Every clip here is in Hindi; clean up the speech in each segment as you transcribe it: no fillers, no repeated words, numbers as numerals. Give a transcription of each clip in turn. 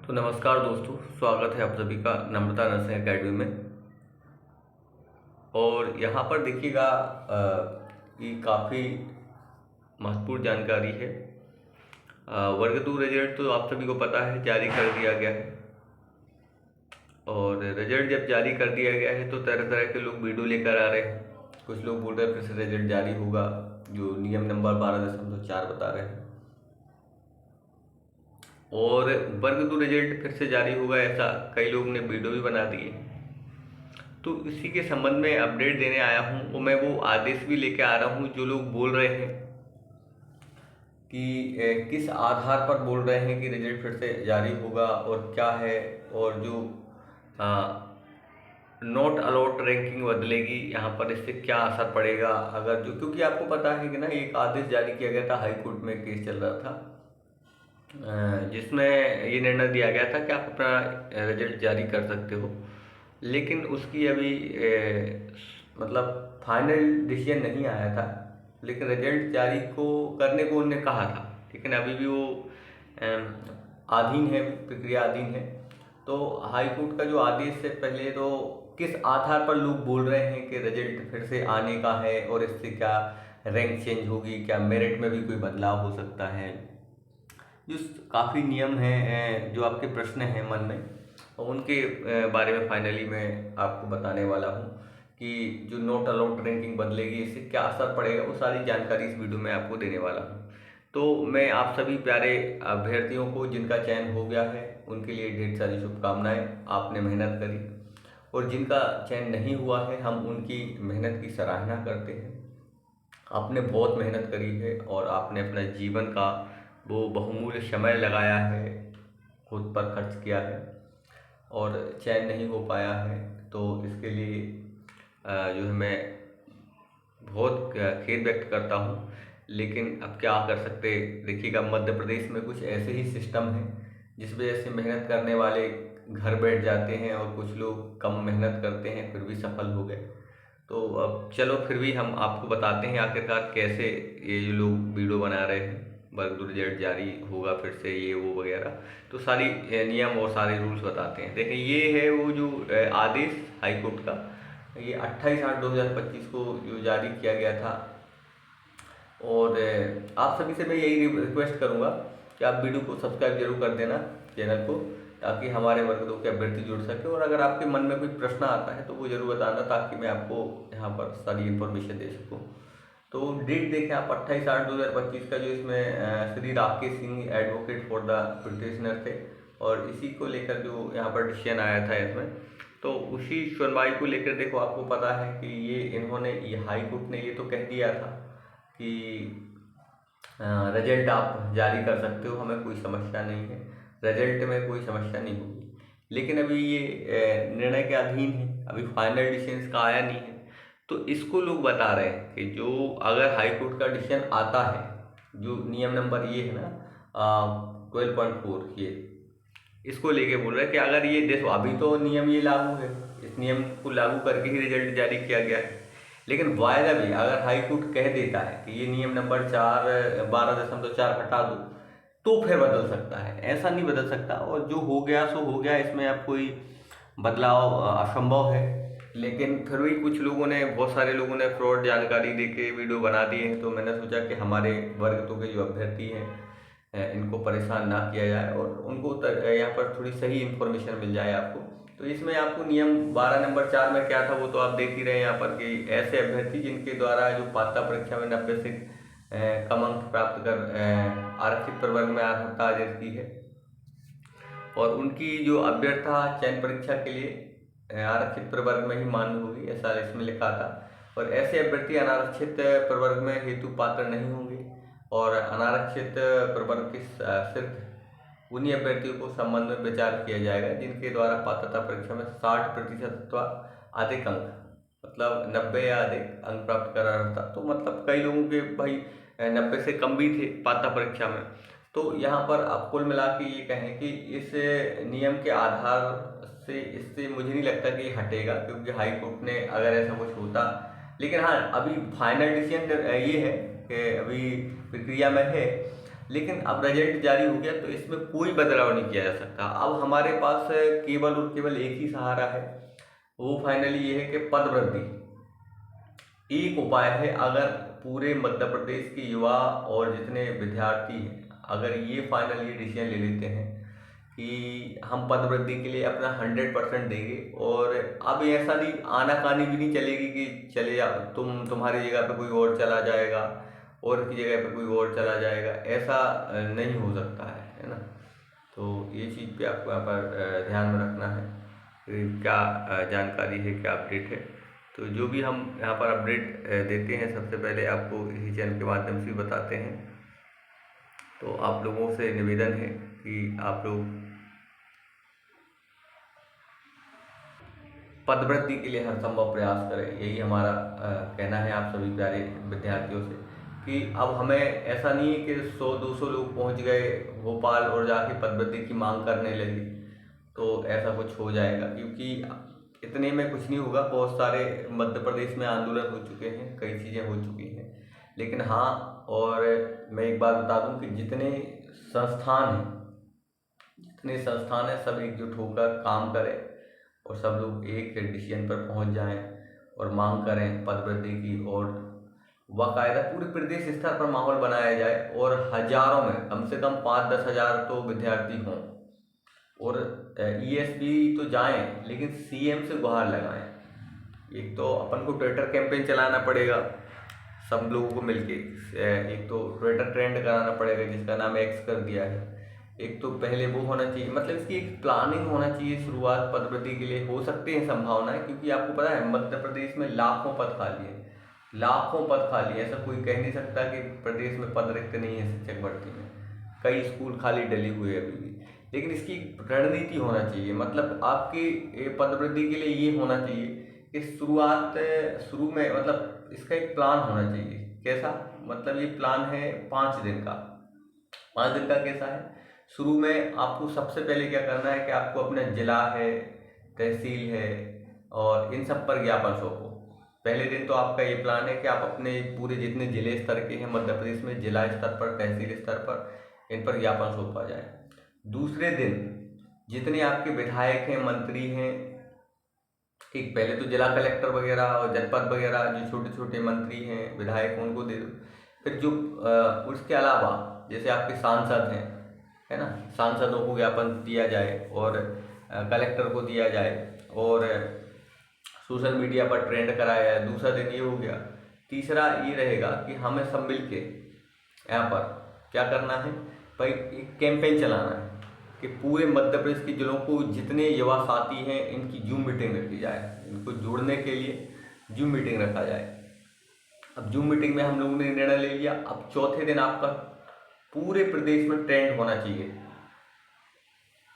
तो नमस्कार दोस्तों, स्वागत है आप सभी का नम्रता नर्सिंग एकेडमी में। और यहाँ पर देखिएगा ये काफ़ी महत्वपूर्ण जानकारी है। वर्ग 2 रिजल्ट तो आप सभी को पता है जारी कर दिया गया है। और रिजल्ट जब जारी कर दिया गया है तो तरह तरह के लोग वीडियो लेकर आ रहे हैं। कुछ लोग बोल रहे हैं फिर से रिजल्ट जारी होगा, जो नियम नंबर 12.4 बता रहे हैं। और वर्ग 2 रिजल्ट फिर से जारी होगा, ऐसा कई लोगों ने वीडियो भी बना दिए। तो इसी के संबंध में अपडेट देने आया हूँ। और मैं वो आदेश भी लेके आ रहा हूँ जो लोग बोल रहे हैं कि किस आधार पर बोल रहे हैं कि रिजल्ट फिर से जारी होगा और क्या है, और जो नॉट अलॉट रैंकिंग बदलेगी यहाँ पर, इससे क्या असर पड़ेगा। अगर जो, क्योंकि आपको पता है कि ना एक आदेश जारी किया गया था, हाई कोर्ट में केस चल रहा था जिसमें ये निर्णय दिया गया था कि आप अपना रिजल्ट जारी कर सकते हो। लेकिन उसकी अभी मतलब फाइनल डिसीजन नहीं आया था, लेकिन रिजल्ट जारी को करने को उन्होंने कहा था। लेकिन अभी भी वो अधीन है, प्रक्रिया अधीन है। तो हाई कोर्ट का जो आदेश है, पहले तो किस आधार पर लोग बोल रहे हैं कि रिजल्ट फिर से आने का है और इससे क्या रैंक चेंज होगी, क्या मेरिट में भी कोई बदलाव हो सकता है। जो काफ़ी नियम हैं, जो आपके प्रश्न हैं मन में, और उनके बारे में फाइनली मैं आपको बताने वाला हूँ कि जो नॉट अलाउड रैंकिंग बदलेगी, इससे क्या असर पड़ेगा, वो सारी जानकारी इस वीडियो में आपको देने वाला हूँ। तो मैं आप सभी प्यारे अभ्यर्थियों को, जिनका चयन हो गया है, उनके लिए ढेर सारी शुभकामनाएं। आपने मेहनत करी, और जिनका चयन नहीं हुआ है, हम उनकी मेहनत की सराहना करते हैं। आपने बहुत मेहनत करी है और आपने अपना जीवन का वो बहुमूल्य समय लगाया है, खुद पर खर्च किया है, और चयन नहीं हो पाया है। तो इसके लिए जो है मैं बहुत खेद व्यक्त करता हूँ। लेकिन अब क्या कर सकते, देखिएगा मध्य प्रदेश में कुछ ऐसे ही सिस्टम हैं जिस वजह से मेहनत करने वाले घर बैठ जाते हैं और कुछ लोग कम मेहनत करते हैं फिर भी सफल हो गए। तो अब चलो, फिर भी हम आपको बताते हैं आखिरकार कैसे ये जो लोग वीडियो बना रहे हैं, वर्ग 2 रिजल्ट जारी होगा फिर से, ये वो वगैरह। तो सारी नियम और सारे रूल्स बताते हैं। देखिए, ये है वो जो आदेश हाई कोर्ट का, ये 28/8/2025 को जो जारी किया गया था। और आप सभी से मैं यही रिक्वेस्ट करूँगा कि आप वीडियो को सब्सक्राइब जरूर कर देना, चैनल को, ताकि हमारे वर्ग 2 के अभ्यर्थी जुड़ सके। और अगर आपके मन में कोई प्रश्न आता है तो वो जरूर बताना, ताकि मैं आपको यहाँ पर सारी इन्फॉर्मेशन दे सकूँ। तो डेट देखें आप, 28/8/2025 का, जो इसमें Shri Rakesh Singh advocate for the petitioner थे, और इसी को लेकर जो यहाँ पर डिसीजन आया था इसमें, तो उसी सुनवाई को लेकर देखो, आपको पता है कि ये हाई कोर्ट ने ये तो कह दिया था कि रिजल्ट आप जारी कर सकते हो, हमें कोई समस्या नहीं है, रिजल्ट में कोई समस्या नहीं होगी। लेकिन अभी ये निर्णय के अधीन है, अभी फाइनल डिसीजन इसका आया नहीं है। तो इसको लोग बता रहे हैं कि जो अगर हाई कोर्ट का डिसीजन आता है, जो नियम नंबर ये है ना 12.4, ये इसको लेके बोल रहे हैं कि अगर ये देखो, अभी तो नियम ये लागू है, इस नियम को लागू करके ही रिजल्ट जारी किया गया है। लेकिन वायदा भी अगर हाई कोर्ट कह देता है कि ये नियम नंबर 12.4 हटा दो, तो फिर बदल सकता है, ऐसा नहीं बदल सकता। और जो हो गया सो हो गया, इसमें अब कोई बदलाव असंभव है। लेकिन फिर भी कुछ लोगों ने, बहुत सारे लोगों ने फ्रॉड जानकारी देके वीडियो बना दिए हैं। तो मैंने सोचा कि हमारे वर्ग 2 के जो अभ्यर्थी हैं, इनको परेशान ना किया जाए और उनको यहाँ पर थोड़ी सही इन्फॉर्मेशन मिल जाए आपको। तो इसमें आपको नियम 12 नंबर 4 में क्या था वो तो आप देख ही रहे हैं यहाँ पर, कि ऐसे अभ्यर्थी जिनके द्वारा जो पात्रता परीक्षा में 90 से कम अंक प्राप्त कर आरक्षित प्रवर्ग में अर्हता अर्जित की है, और उनकी जो अभ्यर्था चयन परीक्षा के लिए आरक्षित प्रवर्ग में ही मान्य होगी, ऐसा इसमें लिखा था। और ऐसे अभ्यर्थी अनारक्षित प्रवर्ग में हेतु पात्र नहीं होंगे, और अनारक्षित प्रवर्ग के सिर्फ उन्हीं अभ्यर्थियों को संबंध में विचार किया जाएगा जिनके द्वारा पात्रता परीक्षा में 60% अथवा अधिक अंक, मतलब 90 या अधिक अंक प्राप्त कर रहा था। तो मतलब कई लोगों के भाई 90 से कम भी थे पात्रता परीक्षा में। तो यहाँ पर आप कुल मिला के ये कहें कि इस नियम के आधार से, इससे मुझे नहीं लगता कि हटेगा, क्योंकि हाई कोर्ट ने अगर ऐसा कुछ होता। लेकिन हाँ, अभी फाइनल डिसीजन ये है कि अभी प्रक्रिया में है। लेकिन अब रिजल्ट जारी हो गया तो इसमें कोई बदलाव नहीं किया जा सकता। अब हमारे पास केवल और केवल एक ही सहारा है, वो फाइनली ये है कि पद वृद्धि एक उपाय है। अगर पूरे मध्य प्रदेश के युवा और जितने विद्यार्थी हैं, अगर ये फाइनल ये डिसीजन ले लेते हैं कि हम पद वृद्धि के लिए अपना 100% देंगे, और अब ऐसा नहीं आनाकानी भी नहीं चलेगी कि चले जा तुम्हारी जगह पे कोई और चला जाएगा और की जगह पे कोई और चला जाएगा, ऐसा नहीं हो सकता है ना। तो ये चीज़ पे आपको यहाँ पर ध्यान में रखना है कि क्या जानकारी है, क्या अपडेट है। तो जो भी हम यहाँ पर अपडेट देते हैं सबसे पहले आपको इसी चैनल के माध्यम से बताते हैं। तो आप लोगों से निवेदन है कि आप लोग पद वृद्धि के लिए हर संभव प्रयास करें। यही हमारा कहना है आप सभी प्यारे विद्यार्थियों से कि अब हमें ऐसा नहीं है कि 100-200 लोग पहुंच गए भोपाल और जाके पद वृद्धि की मांग करने लगी तो ऐसा कुछ हो जाएगा, क्योंकि इतने में कुछ नहीं होगा। बहुत सारे मध्य प्रदेश में आंदोलन हो चुके हैं, कई चीज़ें हो चुकी हैं। लेकिन हाँ, और मैं एक बात बता दूं कि जितने संस्थान हैं सब एकजुट होकर काम करें और सब लोग एक डिसीजन पर पहुंच जाएं और मांग करें पद वृद्धि की, और बाकायदा पूरे प्रदेश स्तर पर माहौल बनाया जाए और हजारों में कम से कम 5-10 हज़ार तो विद्यार्थी हों, और ईएसबी तो जाएं लेकिन सीएम से गुहार लगाएं। एक तो अपन को ट्विटर कैंपेन चलाना पड़ेगा सब लोगों को मिलके, एक तो ट्विटर ट्रेंड कराना पड़ेगा जिसका नाम एक्स कर दिया है। एक तो पहले वो होना चाहिए, मतलब इसकी एक प्लानिंग होना चाहिए शुरुआत पद वृद्धि के लिए। हो सकती है संभावनाएं, क्योंकि आपको पता है मध्य प्रदेश में लाखों पद खाली है, लाखों पद खाली है। ऐसा कोई कह नहीं सकता कि प्रदेश में पद रिक्त नहीं है शिक्षक भर्ती में। कई स्कूल खाली डले हुए हैं अभी भी, लेकिन इसकी रणनीति होना चाहिए। मतलब आपकी पद वृद्धि के लिए ये होना चाहिए कि शुरू में मतलब इसका एक प्लान होना चाहिए। कैसा, मतलब ये प्लान है 5 दिन का। 5 दिन का कैसा है, शुरू में आपको सबसे पहले क्या करना है कि आपको अपना जिला है, तहसील है और इन सब पर ज्ञापन सौंपो। पहले दिन तो आपका ये प्लान है कि आप अपने पूरे जितने जिले स्तर के हैं मध्य प्रदेश में, जिला स्तर पर, तहसील स्तर पर इन पर ज्ञापन सौंपा जाए। दूसरे दिन जितने आपके विधायक हैं, मंत्री हैं, एक पहले तो जिला कलेक्टर वगैरह और जनपद वगैरह जो छोटे छोटे मंत्री हैं, विधायक, उनको दे दो। फिर जो उसके अलावा जैसे आपके सांसद हैं, है ना, सांसदों को ज्ञापन दिया जाए और कलेक्टर को दिया जाए और सोशल मीडिया पर ट्रेंड कराया जाए। दूसरा दिन ये हो गया। तीसरा ये रहेगा कि हमें सब मिल के यहाँ पर क्या करना है भाई, एक कैंपेन चलाना है कि पूरे मध्य प्रदेश के जिलों को जितने युवा साथी हैं इनकी जूम मीटिंग रखी जाए, इनको जोड़ने के लिए जूम मीटिंग रखा जाए। अब जूम मीटिंग में हम लोगों ने निर्णय ले लिया, अब चौथे दिन आपका पूरे प्रदेश में ट्रेंड होना चाहिए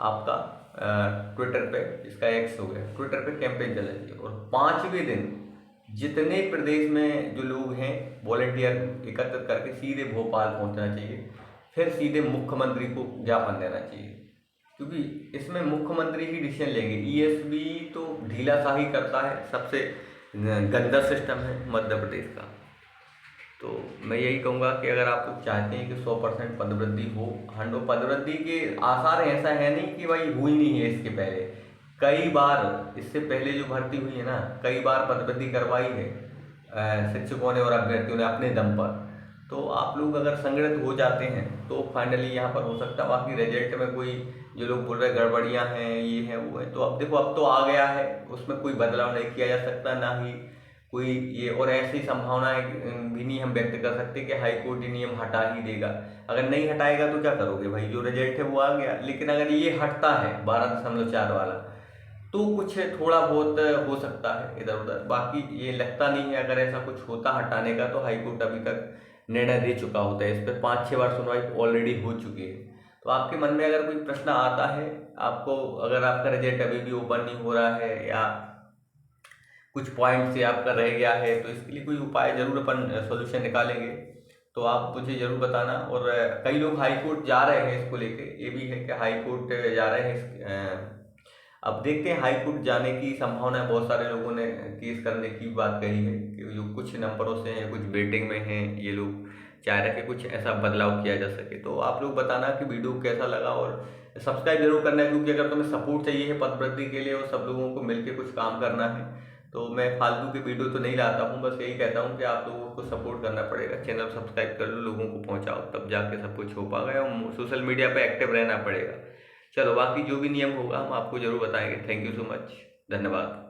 आपका ट्विटर पे, इसका एक्स हो गया, ट्विटर पे कैंपेन चलना चाहिए। और 5वें दिन जितने प्रदेश में जो लोग हैं वॉलंटियर एकत्रित करके सीधे भोपाल पहुंचना चाहिए, फिर सीधे मुख्यमंत्री को ज्ञापन देना चाहिए, क्योंकि इसमें मुख्यमंत्री ही डिसीजन लेंगे। ईएसबी तो ढीला सा ही करता है, सबसे गंदा सिस्टम है मध्य प्रदेश का। तो मैं यही कहूँगा कि अगर आप लोग चाहते हैं कि 100% पदवृद्धि हो, पदवृद्धि के आसार ऐसा है नहीं कि भाई हुई नहीं है इसके पहले, कई बार इससे पहले जो भर्ती हुई है ना, कई बार पदवृद्धि करवाई है शिक्षकों ने और अभ्यर्थियों ने अपने दम पर। तो आप लोग अगर संगठित हो जाते हैं तो फाइनली यहाँ पर हो सकता है। बाकी रिजल्ट में कोई जो लोग बोल रहे गड़बड़ियाँ हैं, ये है वो है, तो अब देखो अब तो आ गया है, उसमें कोई बदलाव नहीं किया जा सकता, ना ही कोई ये, और ऐसी संभावनाएं भी नहीं हम व्यक्त कर सकते कि हाई कोर्ट ये नियम हटा ही देगा। अगर नहीं हटाएगा तो क्या करोगे भाई, जो रिजल्ट है वो आ गया। लेकिन अगर ये हटता है 12.4 वाला तो कुछ थोड़ा बहुत हो सकता है इधर उधर, बाकी ये लगता नहीं है। अगर ऐसा कुछ होता हटाने का तो हाई कोर्ट अभी तक निर्णय दे चुका होता है, इस पर 5-6 बार सुनवाई ऑलरेडी हो चुकी है। तो आपके मन में अगर कोई प्रश्न आता है आपको, अगर आपका रिजल्ट अभी भी ओपन नहीं हो रहा है या कुछ पॉइंट से आपका रह गया है, तो इसके लिए कोई उपाय जरूर अपन सॉल्यूशन निकालेंगे, तो आप मुझे जरूर बताना। और कई लोग हाई कोर्ट जा रहे हैं इसको लेके, ये भी है कि हाई कोर्ट जा रहे हैं। अब देखते हैं, हाई कोर्ट जाने की संभावना है। बहुत सारे लोगों ने केस करने की बात कही है कि जो कुछ नंबरों से हैं, कुछ वेटिंग में हैं ये लोग, चाह रहे कि कुछ ऐसा बदलाव किया जा सके। तो आप लोग बताना कि वीडियो कैसा लगा, और सब्सक्राइब जरूर करना है, क्योंकि अगर तुम्हें सपोर्ट चाहिए है पद वृद्धि के लिए और सब लोगों को मिलकर कुछ काम करना है, तो मैं फालतू की वीडियो तो नहीं लाता हूँ। बस यही कहता हूँ कि आप लोगों को सपोर्ट करना पड़ेगा, चैनल सब्सक्राइब कर लो, लोगों को पहुँचाओ, तब जाके सब कुछ हो पाएगा, और सोशल मीडिया पे एक्टिव रहना पड़ेगा। चलो बाकी जो भी नियम होगा हम आपको जरूर बताएंगे। थैंक यू सो मच, धन्यवाद।